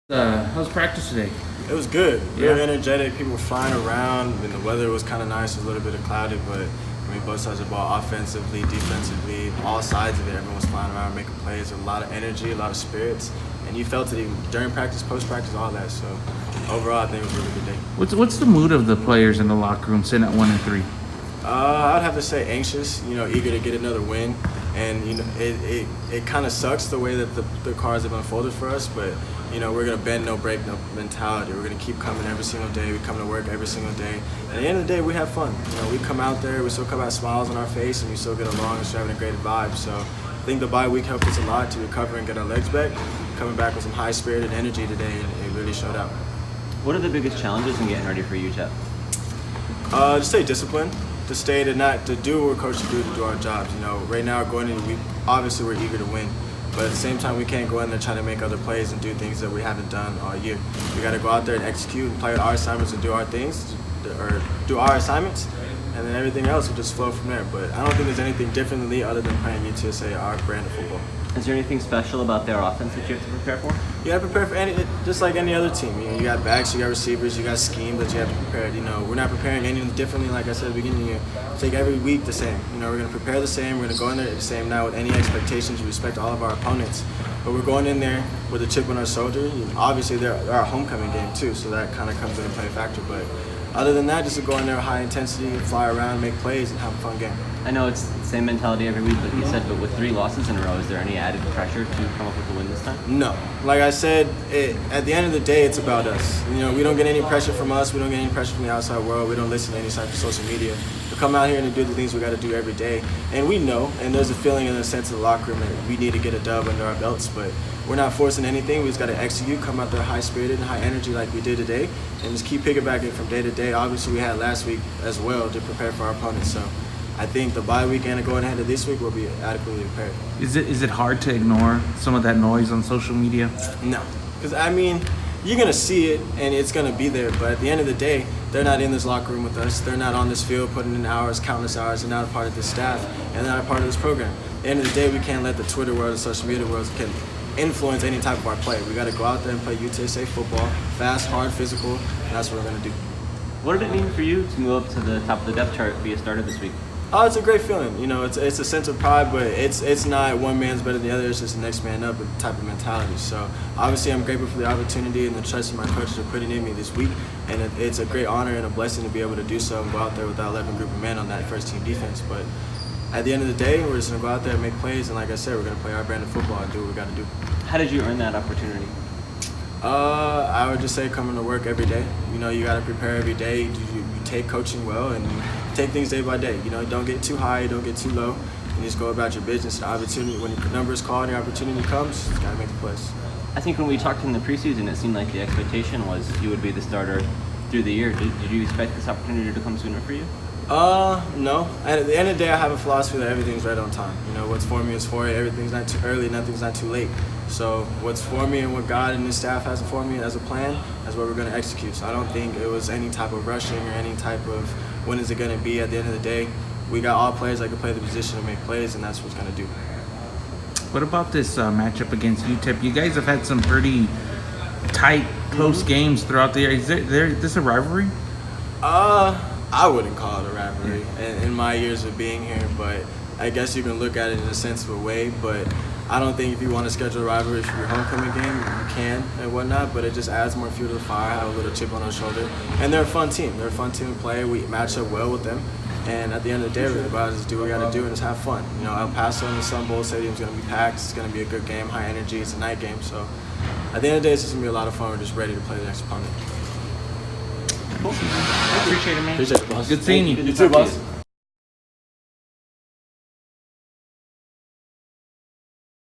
How's practice today? It was good. Real energetic. People were flying around, and the weather was kind of nice. It was a little bit of clouded, but both sides of the ball, offensively, defensively, all sides of it. Everyone was flying around, making plays. A lot of energy, a lot of spirits, and you felt it even during practice, post practice, all that. So overall, I think it was a really good day. What's the mood of the players in the locker room sitting at 1-3? I'd have to say anxious. Eager to get another win. And it kind of sucks the way that the cards have unfolded for us, but we're gonna bend no break no mentality. We're gonna keep coming every single day. We come to work every single day. At the end of the day, we have fun. We come out there, we still come out smiles on our face, and we still get along and still having a great vibe. So I think the bye week helped us a lot to recover and get our legs back. Coming back with some high spirited energy today, and it really showed out. What are the biggest challenges in getting ready for UTEP? To stay disciplined. To stay to do what we're coached to do our jobs. Right now going in, we're eager to win, but at the same time we can't go in there trying to make other plays and do things that we haven't done all year. We got to go out there and execute and play our assignments and do our things, or do our assignments, and then everything else will just flow from there. But I don't think there's anything differently other than playing UTSA, our brand of football. Is there anything special about their offense that you have to prepare for? You have to prepare for just like any other team. You got backs, you got receivers, you got scheme that you have to prepare. We're not preparing anything differently. Like I said at the beginning of the year, take every week the same. We're going to prepare the same. We're going to go in there the same now with any expectations. We respect all of our opponents, but we're going in there with a chip on our shoulder. Obviously, they're our homecoming game too, so that kind of comes into play factor. But other than that, just to go in there high intensity, fly around, make plays, and have a fun game. I know it's the same mentality every week, like you said, but with 3 losses in a row, is there any added pressure to come up with a win this time? No. Like I said, at the end of the day, it's about us. We don't get any pressure from us. We don't get any pressure from the outside world. We don't listen to any type of social media. We come out here and do the things we got to do every day. And we know, and there's a feeling and a sense in the locker room that we need to get a dub under our belts, but we're not forcing anything. We just got to execute, come out there high-spirited and high energy like we did today, and just keep piggybacking from day to day. Obviously, we had last week as well to prepare for our opponents. So I think the bye week and going ahead of this week will be adequately prepared. Is it hard to ignore some of that noise on social media? No, because you're gonna see it and it's gonna be there. But at the end of the day, they're not in this locker room with us. They're not on this field putting in hours, countless hours. They're not a part of this staff, and they're not a part of this program. At the end of the day, we can't let the Twitter world, the social media world, can influence any type of our play. We got to go out there and play UTSA football, fast, hard, physical, and that's what we're gonna do. What did it mean for you to move up to the top of the depth chart via starter this week? Oh, it's a great feeling. It's a sense of pride, but it's not one man's better than the other. It's just the next man up type of mentality. So obviously, I'm grateful for the opportunity and the trust my coaches are putting in me this week, and it's a great honor and a blessing to be able to do so and go out there with that 11 group of men on that first team defense. But at the end of the day, we're just gonna go out there and make plays, and like I said, we're gonna play our brand of football and do what we got to do. How did you earn that opportunity? I would just say coming to work every day. You got to prepare every day. You take coaching well and you take things day by day. Don't get too high, don't get too low, and just go about your business. The opportunity, when your number is called and your opportunity comes, you got to make the plays. I think when we talked in the preseason, it seemed like the expectation was you would be the starter through the year. Did you expect this opportunity to come sooner for you? No. At the end of the day, I have a philosophy that everything's right on time. What's for me is for you. Everything's not too early, nothing's not too late. So what's for me and what God and His staff has for me as a plan is what we're going to execute. So I don't think it was any type of rushing or any type of when is it going to be. At the end of the day, we got all players that can play the position and make plays, and that's what's going to do. What about this matchup against UTEP? You guys have had some pretty tight, close games throughout the year. Is this a rivalry? I wouldn't call it a rivalry in my years of being here, but I guess you can look at it in a sense of a way. But I don't think if you want to schedule a rivalry for your homecoming game, you can and whatnot, but it just adds more fuel to the fire, have a little chip on our shoulder. And they're a fun team. They're a fun team to play. We match up well with them. And at the end of the day, we're about to just do what we got to do and just have fun. El Paso and the Sun Bowl Stadium is going to be packed. It's going to be a good game, high energy. It's a night game. So at the end of the day, it's just going to be a lot of fun. We're just ready to play the next opponent. Cool. Appreciate it, man. Appreciate it, boss. Good seeing you. You too, boss.